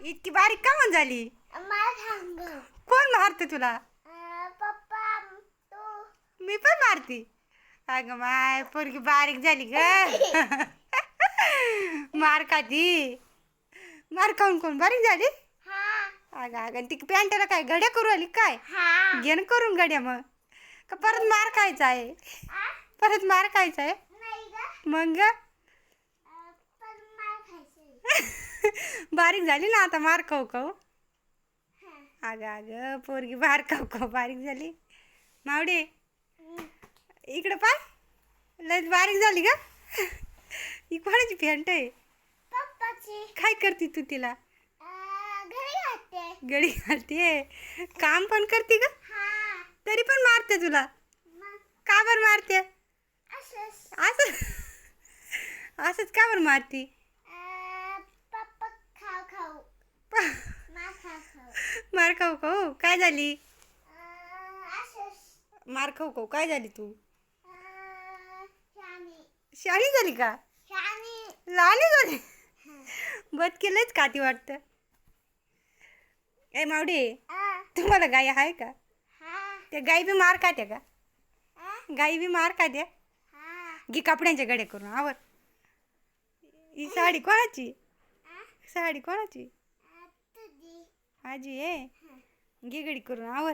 इतकी बारीक का म्हणून झाली? कोण मारते तुला? पप्पा तू. मी पण मारती. अगं माय पोरगी बारीक झाली ग. मार खाती. मार खाऊन कोण बारीक झाली? अगं अगं ती पॅन्टला काय घड्या करू आली काय? घे ना करून घड्या मग. का परत मार खायचा आहे? परत मार खायचा आहे मग बारीक झाली ना आता मार खाऊ खाऊ. अगं अगं पोरगी मार खाऊ खाऊ बारीक झाली. मावडे इकडं पाय लयच बारीक झाली का? ही कोणाची पॅन्ट आहे? पप्पाची. काय करते तू तिला? घरी घालते. गडी घालते. काम पण करते का? तरी पण मारते तुला. का बरं मारते? असं असंच का बरं मारती? पप्पा खाऊ खाऊ. मार खाऊ खाऊ. मार खाऊ खाऊ काय झाली? मार खाऊ खाऊ काय झाली तू? शाणी झाली का? लाली झाली. बद केलंच का ती वाटतं. ए मावडे तुम्हाला गाय आहे का? त्या गाई बी मार खात्या का? गाई बी मार खात्या? घे कपड्यांच्या गड्या करून आवर. ही साडी कोणाची? साडी कोणाची? आजी आहे. घे गडी करून आवर.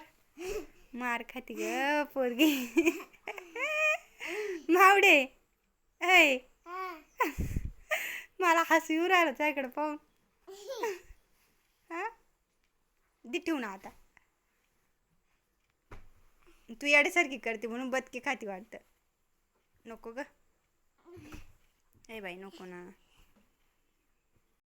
मार खाती ग पोरगी. मावडे ऐ मला हसू येऊ राहिलं त्याकडे पाहून. हा दे ठेवून आता. तू येड्यासारखी करते म्हणून बदके खाती वाटतं. नको ग. ए बाई नको ना.